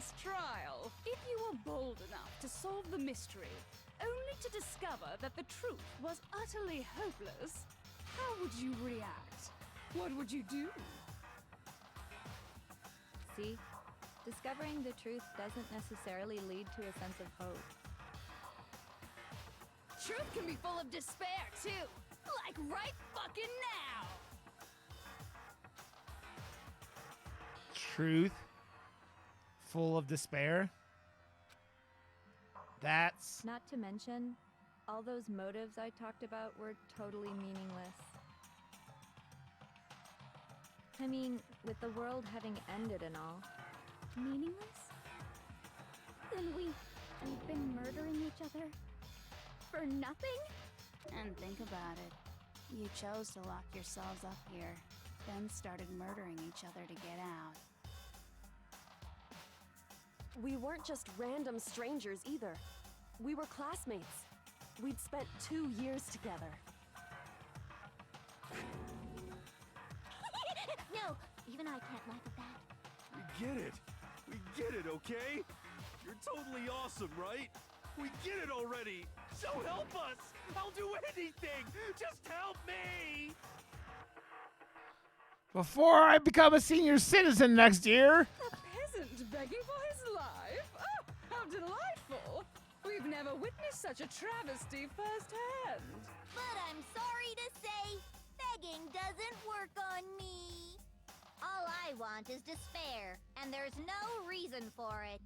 last trial. If you were bold enough to solve the mystery, only to discover that the truth was utterly hopeless, how would you react? What would you do? See? Discovering the truth doesn't necessarily lead to a sense of hope. Truth can be full of despair, too. Like right fucking now. Truth full of despair. That's Not to mention, all those motives I talked about were totally meaningless. I mean, with the world having ended and all. Meaningless? Then we've been murdering each other for nothing? And think about it. You chose to lock yourselves up here, then started murdering each other to get out. We weren't just random strangers either. We were classmates. We'd spent 2 years together. No, even I can't laugh at that. We get it. We get it, okay? You're totally awesome, right? We get it already. So help us. I'll do anything. Just help me. before I become a senior citizen next year. A peasant begging for his life? Oh, how delightful! We've never witnessed such a travesty firsthand. But I'm sorry to say, begging doesn't work on me. All I want is despair, and there's no reason for it.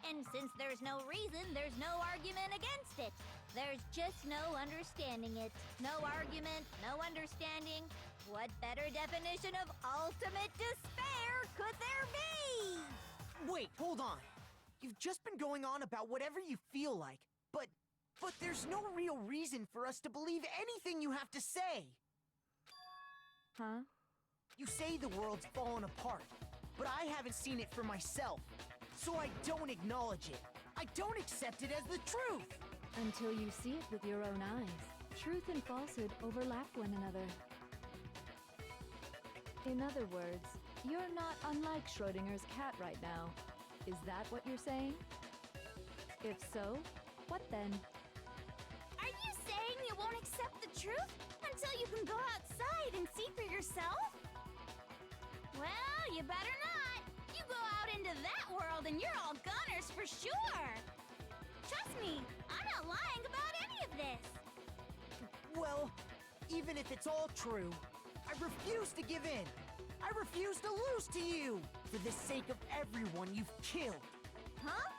And since there's no reason, there's no argument against it. There's just no understanding it. No argument, no understanding. What better definition of ultimate despair could there be? Wait, hold on. You've just been going on about whatever you feel like, but there's no real reason for us to believe anything you have to say. Huh? You say the world's fallen apart, but I haven't seen it for myself, so I don't acknowledge it. I don't accept it as the truth. Until you see it with your own eyes. Truth and falsehood overlap one another. In other words, you're not unlike Schrodinger's cat right now. Is that what you're saying? If so, what then? Are you saying you won't accept the truth until you can go outside and see for yourself? Well, you better not. You go out into that world and you're all goners for sure. Trust me, I'm not lying about any of this. Well, even if it's all true, I refuse to give in. I refuse to lose to you, for the sake of everyone you've killed. Huh?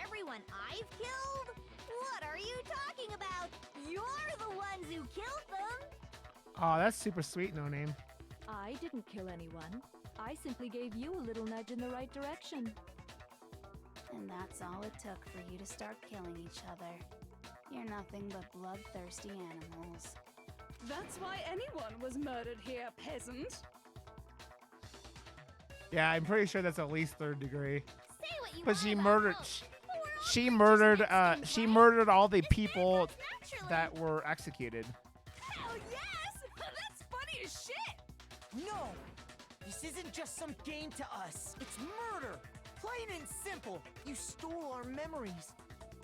Everyone I've killed? What are you talking about? You're the ones who killed them. Oh, that's super sweet, No Name. I didn't kill anyone. I simply gave you a little nudge in the right direction. And that's all it took for you to start killing each other. You're nothing but bloodthirsty animals. That's why anyone was murdered here, peasant. Yeah, I'm pretty sure that's at least third degree. Say what you But want she about murdered. hope, but we're all She creatures murdered. of instinct, She right? murdered all the Despair people comes naturally. that were executed. Hell yes! That's funny as shit! No! This isn't just some game to us. It's murder! Plain and simple. You stole our memories.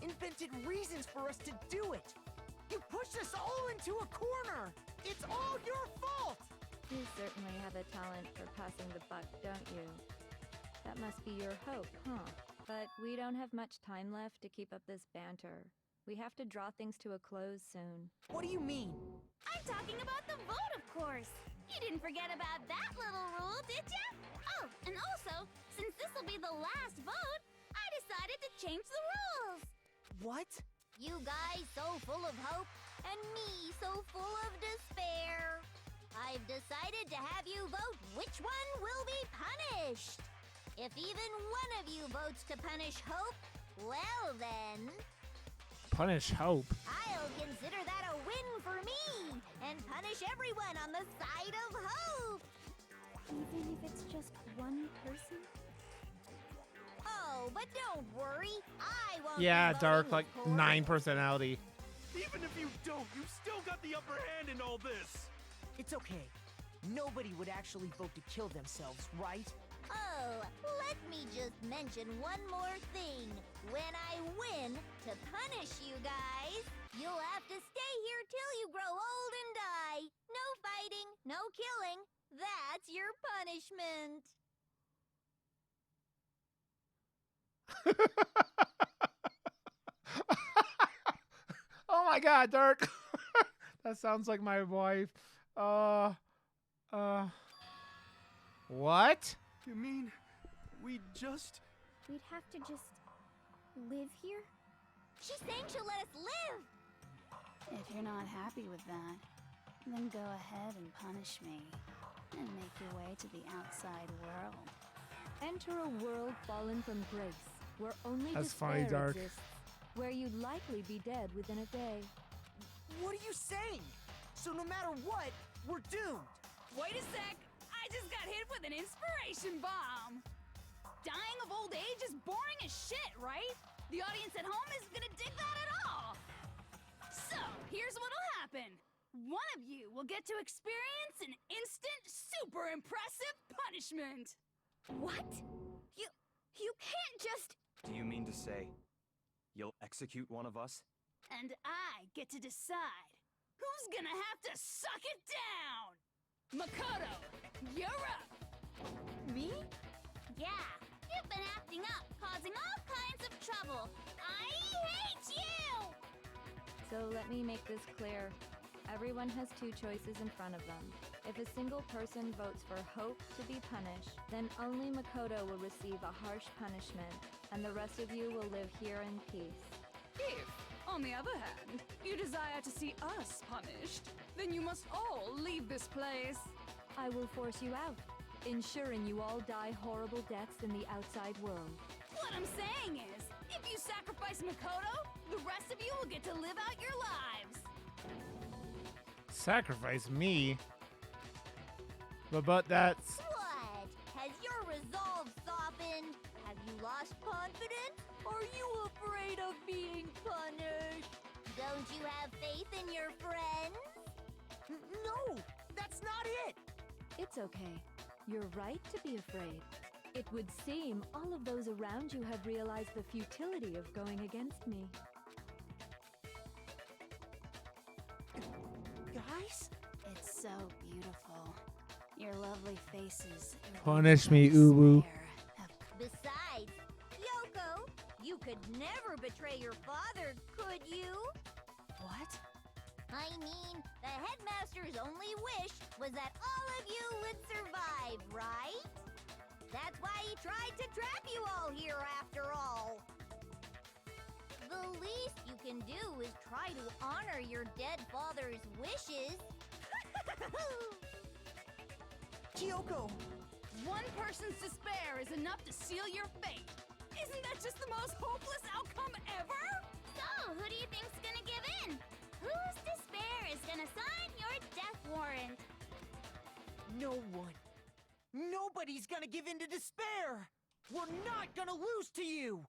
Invented reasons for us to do it. You pushed us all into a corner. It's all your fault! You certainly have a talent for passing the buck, don't you? That must be your hope, huh? But we don't have much time left to keep up this banter. We have to draw things to a close soon. What do you mean? I'm talking about the vote, of course. You didn't forget about that little rule, did ya? Oh, and also, since this'll be the last vote, I decided to change the rules. What? You guys so full of hope, and me so full of despair. I've decided to have you vote which one will be punished. If even one of you votes to punish Hope, well then, Punish Hope. I'll consider that a win for me, and punish everyone on the side of Hope. Even if it's just one person? Oh, but don't worry, I won't. Yeah, be Dark, voting, like of course. 9 personality. Even if you don't, you've still got the upper hand in all this. It's okay. Nobody would actually vote to kill themselves, right? Oh, let me just mention one more thing. When I win, to punish you guys, you'll have to stay here till you grow old and die. No fighting, no killing. That's your punishment. Oh my God, Dirk. That sounds like my wife. What? You mean we just... We'd have to just live here? She's saying she'll let us live! If you're not happy with that, then go ahead and punish me and make your way to the outside world. Enter a world fallen from grace, where only That's despair funny, Dark. exists, where you'd likely be dead within a day. What are you saying? So no matter what, we're doomed. Wait a sec! I just got hit with an inspiration bomb! Dying of old age is boring as shit, right? The audience at home isn't gonna dig that at all! So, here's what'll happen. One of you will get to experience an instant, super impressive punishment! What? You can't just... Do you mean to say you'll execute one of us? And I get to decide who's gonna have to suck it down! Makoto, you're up! Me? Yeah, you've been acting up, causing all kinds of trouble. I hate you! So let me make this clear. Everyone has two choices in front of them. If a single person votes for Hope to be punished, then only Makoto will receive a harsh punishment, and the rest of you will live here in peace. If, on the other hand, you desire to see us punished, then you must all leave this place. I will force you out, ensuring you all die horrible deaths in the outside world. What I'm saying is, if you sacrifice Makoto, the rest of you will get to live out your lives. Sacrifice me? But that's... What? Has your resolve softened? Have you lost confidence? Are you afraid of being punished? Don't you have faith in your friends? No, that's not it. It's okay. You're right to be afraid. It would seem all of those around you have realized the futility of going against me. Guys? It's so beautiful. Your lovely faces. Punish me, Uwu. Besides, Yoko, you could never betray your father, could you? What? I mean, the headmaster's only wish was that all of you would survive, right? That's why he tried to trap you all here after all. The least you can do is try to honor your dead father's wishes. Kyoko! One person's despair is enough to seal your fate. Isn't that just the most hopeless outcome ever? So, who do you think's gonna give in? Whose despair is gonna sign your death warrant? No one. Nobody's gonna give in to despair. We're not gonna lose to you.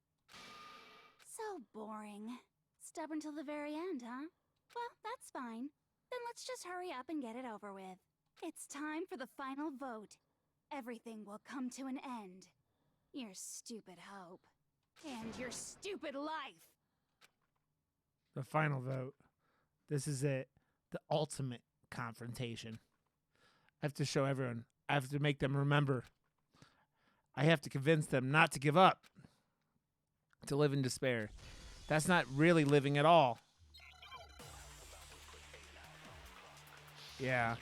So boring. Stubborn till the very end, huh? Well, that's fine. Then let's just hurry up and get it over with. It's time for the final vote. Everything will come to an end. Your stupid hope. And your stupid life. The final vote. This is it. The ultimate confrontation. I have to show everyone. I have to make them remember. I have to convince them not to give up. To live in despair. That's not really living at all. Yeah.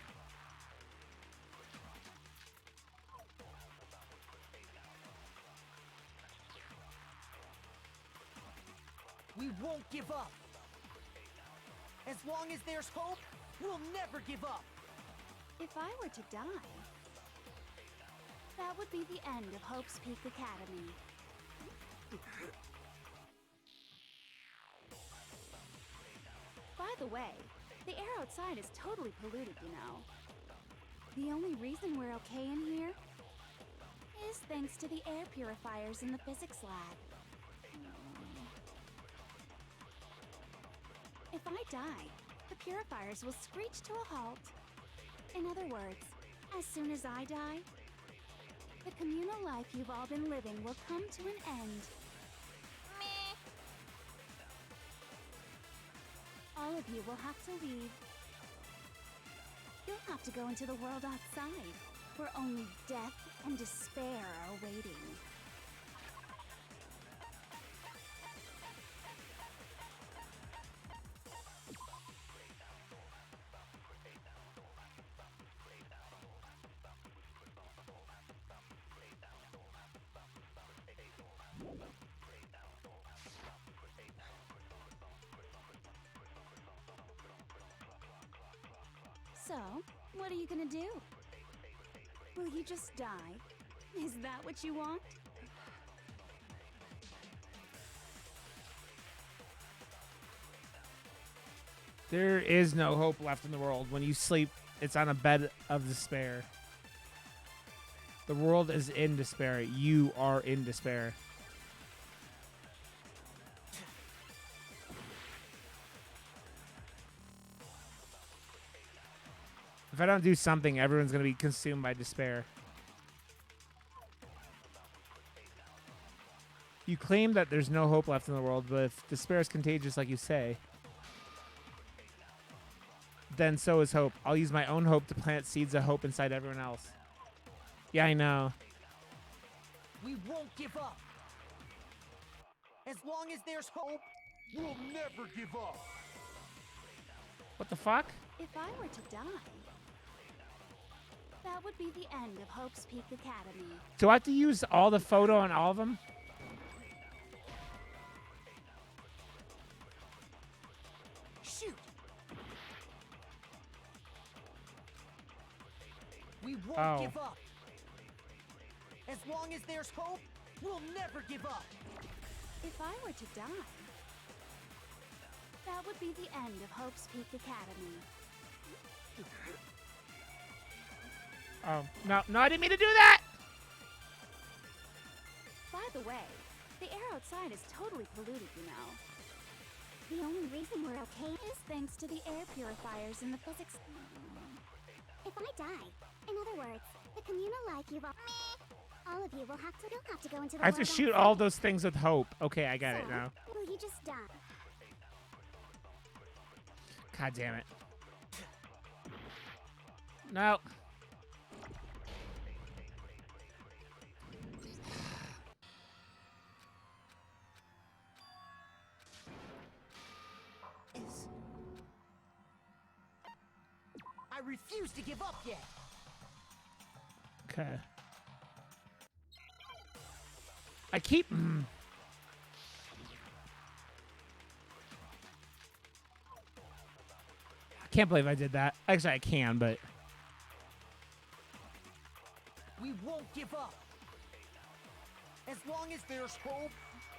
We won't give up. As long as there's hope, we'll never give up. If I were to die, that would be the end of Hope's Peak Academy. By the way, the air outside is totally polluted, you know. The only reason we're okay in here is thanks to the air purifiers in the physics lab. If I die, the purifiers will screech to a halt. In other words, as soon as I die, The communal life you've all been living will come to an end. Meh. All of you will have to leave. You'll have to go into the world outside, where only death and despair are waiting. So, what are you gonna do? Will you just die? Is that what you want? There is no hope left in the world. When you sleep, it's on a bed of despair. The world is in despair. You are in despair. If I don't do something, everyone's going to be consumed by despair. You claim that there's no hope left in the world, but if despair is contagious, like you say, then so is hope. I'll use my own hope to plant seeds of hope inside everyone else. Yeah, I know. We won't give up. As long as there's hope, We'll never give up. What the fuck? If I were to die, that would be the end of Hope's Peak Academy. Do I have to use all the photo on all of them? shoot. We won't give up. As long as there's hope, we'll never give up. If I were to die, that would be the end of Hope's Peak Academy. Oh, no, I didn't mean to do that! By the way, the air outside is totally polluted, you know. The only reason we're okay Is thanks to the air purifiers in the physics. if I die. In other words, the communal life you've all... All of you will have to... You'll have to go into the I have to world shoot outside. all those things with hope. Okay, I got it So, now. Will you just die? God damn it. No. I refuse to give up yet. Okay. I keep... I can't believe I did that. Actually, I can, but... We won't give up. As long as there's hope,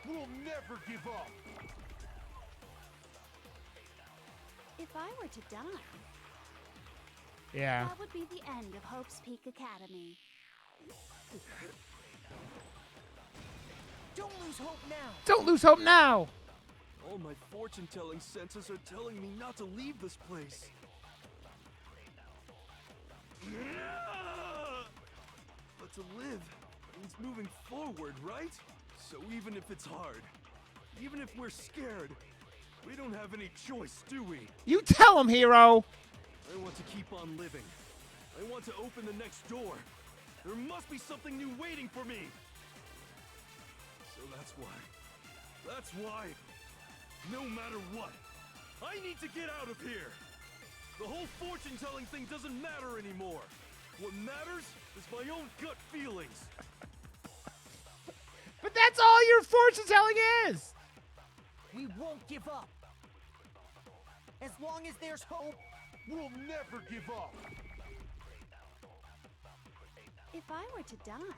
We'll never give up. If I were to die, Yeah. that would be the end of Hope's Peak Academy. don't lose hope now. Don't lose hope now! All my fortune-telling senses are telling me not to leave this place. But to live means moving forward, right? So even if it's hard, even if we're scared, we don't have any choice, do we? You tell him, hero! I want to keep on living. I want to open the next door. There must be something new waiting for me. So that's why, no matter what, I need to get out of here. The whole fortune-telling thing doesn't matter anymore. What matters is my own gut feelings. But that's all your fortune telling is! We won't give up. As long as there's hope, We'll never give up. If I were to die,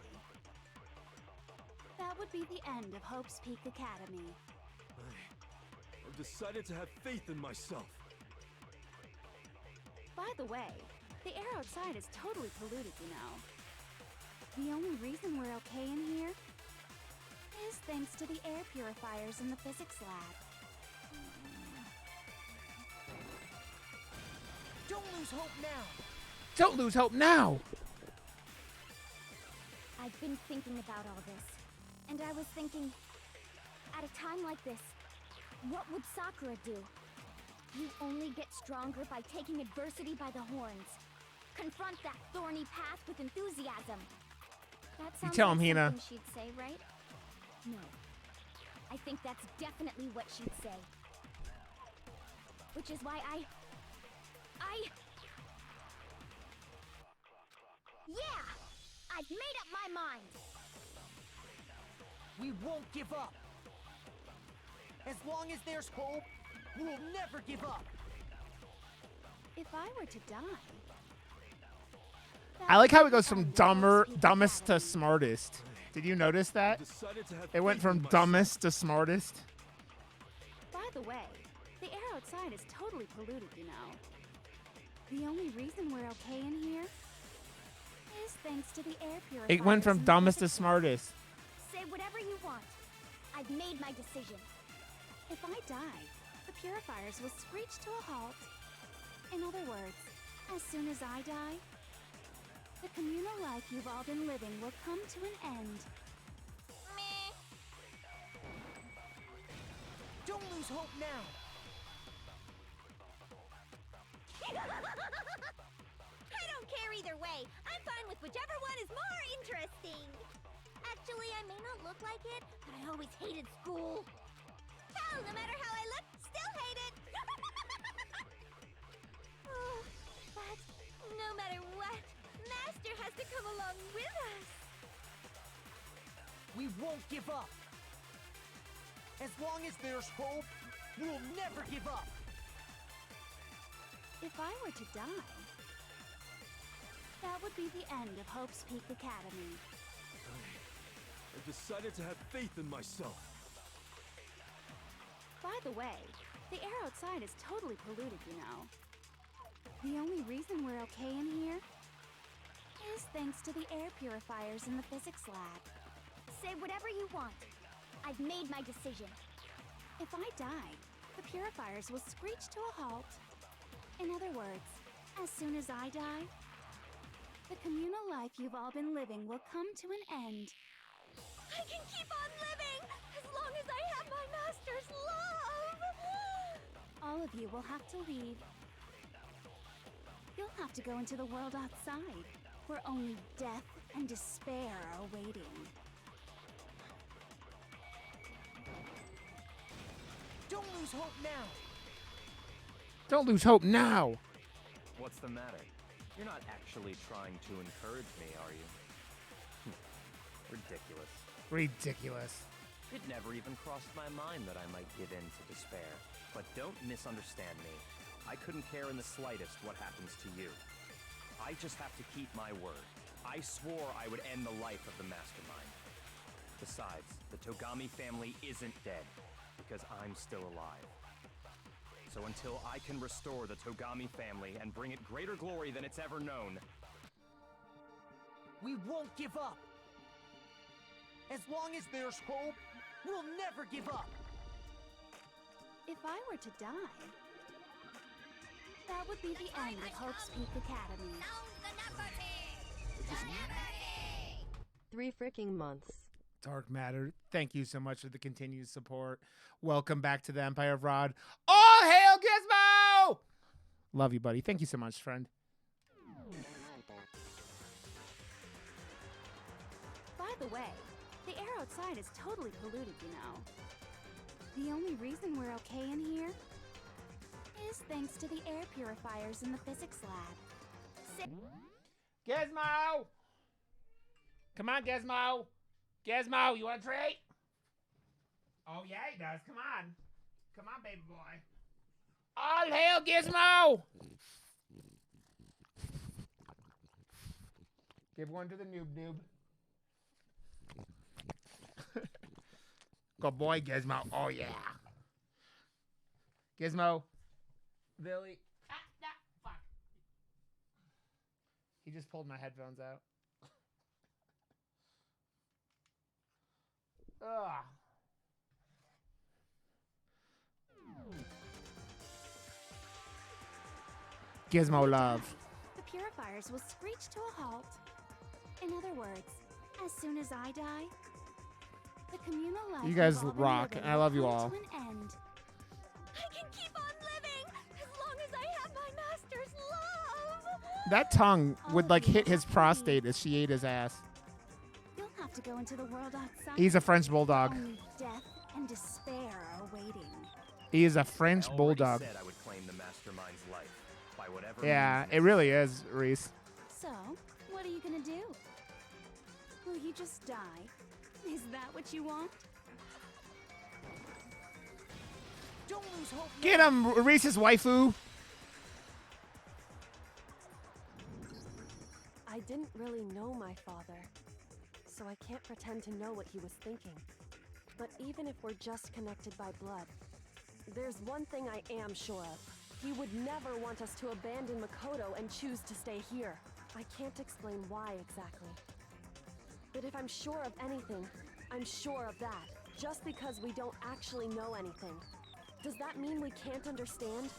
that would be the end of Hope's Peak Academy. I've decided to have faith in myself. By the way, the air outside is totally polluted, you know. The only reason we're okay in here is thanks to the air purifiers in the physics lab. don't lose hope now. Don't lose hope now! I've been thinking about all this. And I was thinking, at a time like this, what would Sakura do? You only get stronger by taking adversity by the horns. Confront that thorny path with enthusiasm. That sounds tell like him, Hina. something she'd say, right? No. I think that's definitely what she'd say. Which is why Yeah! I've made up my mind! We won't give up. As long as there's hope, we'll never give up. If I were to die... I like how it goes from dumbest to smartest. Did you notice that? Decided to have It went faith from in myself. dumbest to smartest. By the way, the air outside is totally polluted, you know. The only reason we're okay in here is thanks to the air purifiers. It went from in the dumbest to physics smartest. Say whatever you want. I've made my decision. lab. If I die, the purifiers will screech to a halt. In other words, as soon as I die, the communal life you've all been living will come to an end. Meh. Don't lose hope now. I don't care either way. I'm fine with whichever one is more interesting. Actually, I may not look like it, but I always hated school. Hell, no matter how I look, still hate it. Oh, but no matter what, Master has to come along with us. We won't give up. As long as there's hope, we'll never give up. If I were to die, that would be the end of Hope's Peak Academy. I decided to have faith in myself. By the way, the air outside is totally polluted, you know. The only reason we're okay in here is thanks to the air purifiers in the physics lab. Say whatever you want. I've made my decision. If I die, the purifiers will screech to a halt. In other words, as soon as I die, the communal life you've all been living will come to an end. I can keep on living as long as I have my master's love! All of you will have to leave. You'll have to go into the world outside, where only death and despair are waiting. Don't lose hope now. Don't lose hope now. What's the matter? You're not actually trying to encourage me, are you? Ridiculous. Ridiculous. It never even crossed my mind that I might give in to despair. But don't misunderstand me. I couldn't care in the slightest what happens to you. I just have to keep my word. I swore I would end the life of the mastermind. Besides, the Togami family isn't dead, because I'm still alive. So until I can restore the Togami family and bring it greater glory than it's ever known, We won't give up. As long as there's hope, we'll never give up. If I were to die, that would be the end of Hope's Peak Academy. Sounds the number 3 freaking months. Dark Matter, thank you so much for the continued support. Welcome back to the Empire of Rod. All hail Gizmo! Love you, buddy. Thank you so much, friend. By the way, the air outside is totally polluted, you know. The only reason we're okay in here is thanks to the air purifiers in the physics lab. Gizmo! Come on, Gizmo! Gizmo, you want a treat? Oh, yeah, he does. Come on. Come on, baby boy. All hail Gizmo! Give one to the noob. Good boy, Gizmo. Oh, yeah. Gizmo. Billy. Fuck. He just pulled my headphones out. Ugh. Gizmo love. The purifiers will screech to a halt. In other words, As soon as I die, the communal life You guys we've all been rock, living and I love you will come all. to an end. I can keep on living as long as I have my master's love. That tongue would like All of you hit his have to prostate leave. as she ate his ass. You'll have to go into the world outside. He's a French bulldog. Only death and despair are waiting. He is a French I already bulldog. said I would claim the mastermind's life by whatever Yeah, means it really is, Reese. So, what are you gonna do? Will you just die? Is that what you want? Don't lose hope. Get him, Reese's waifu. I didn't really know my father, so I can't pretend to know what he was thinking. But even if we're just connected by blood, there's one thing I am sure of. He would never want us to abandon Makoto and choose to stay here. I can't explain why exactly. But if I'm sure of anything, I'm sure of that. Just because we don't actually know anything, does that mean we can't understand?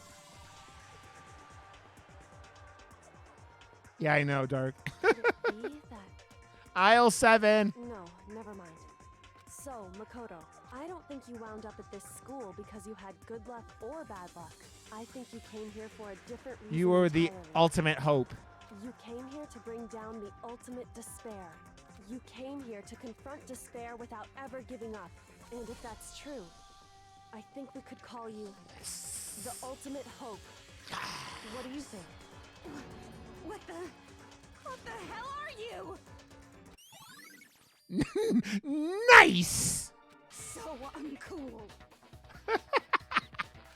Yeah, I know, Dark. Could it be that? Aisle 7. No, never mind. So, Makoto, I don't think you wound up at this school because you had good luck or bad luck. I think you came here for a different reason. You were the entirely. ultimate hope. You came here to bring down the ultimate despair. You came here to confront despair without ever giving up. And if that's true, I think we could call you the ultimate hope. What do you think? What the hell are you? Nice! So uncool.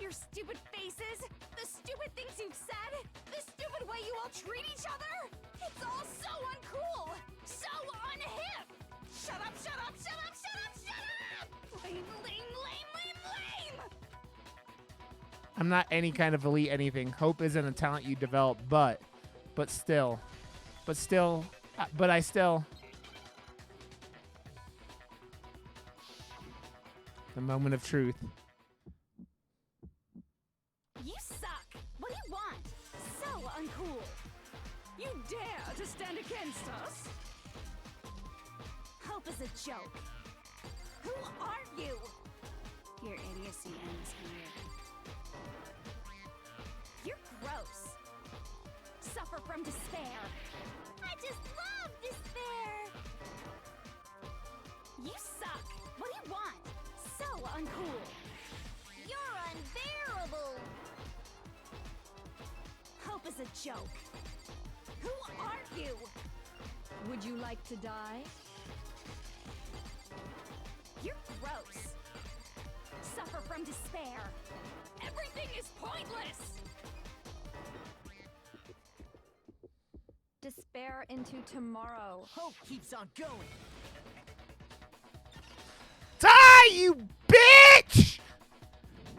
Your stupid faces, the stupid things you've said, the stupid way you all treat each other. It's all so uncool, so unhip. Shut up, shut up, shut up, shut up, shut up! Lame, lame, lame, lame, lame! I'm not any kind of elite anything. Hope isn't a talent you develop, but still. The moment of truth. You suck! What do you want? So uncool! You dare to stand against us? Hope is a joke. Who are you? Your idiocy ends here. You're gross. Suffer from despair. I just love despair. You suck. What do you want? So uncool. You're unbearable. Hope is a joke. Who are you? Would you like to die? You're gross. Suffer from despair. Everything is pointless. Despair into tomorrow. Hope keeps on going. Die, you bitch!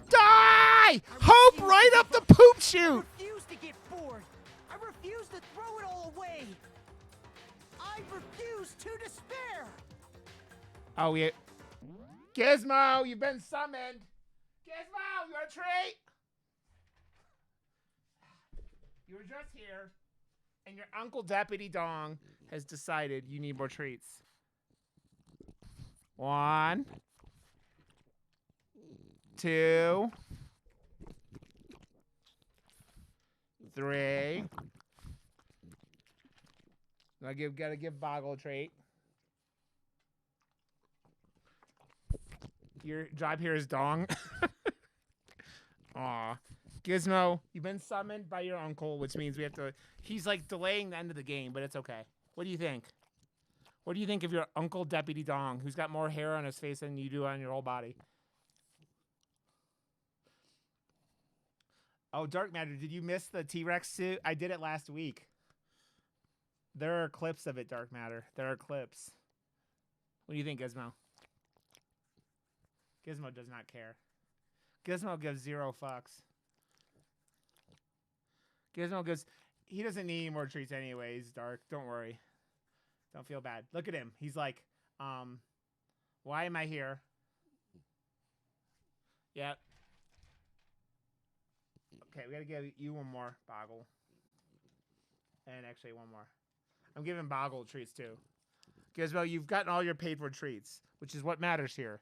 Die! Hope right up the poop chute! I refuse to get bored. I refuse to throw it all away. I refuse to despair. Oh, yeah. Gizmo, you've been summoned. Gizmo, you want a treat? You were just here, and your Uncle Deputy Dong has decided you need more treats. 1, 2, 3. Gotta give Boggle a treat. Your job here is Dong. Aw. Gizmo, you've been summoned by your uncle, which means we have to... He's, like, delaying the end of the game, but it's okay. What do you think? What do you think of your Uncle Deputy Dong, who's got more hair on his face than you do on your whole body? Oh, Dark Matter, did you miss the T-Rex suit? I did it last week. There are clips of it, Dark Matter. There are clips. What do you think, Gizmo? Gizmo does not care. Gizmo gives 0 fucks. Gizmo gives... He doesn't need any more treats anyways, Dark. Don't worry. Don't feel bad. Look at him. He's like, why am I here? Yep. Okay, we gotta give you one more, Boggle. And actually one more. I'm giving Boggle treats too. Gizmo, you've gotten all your paid for treats, which is what matters here.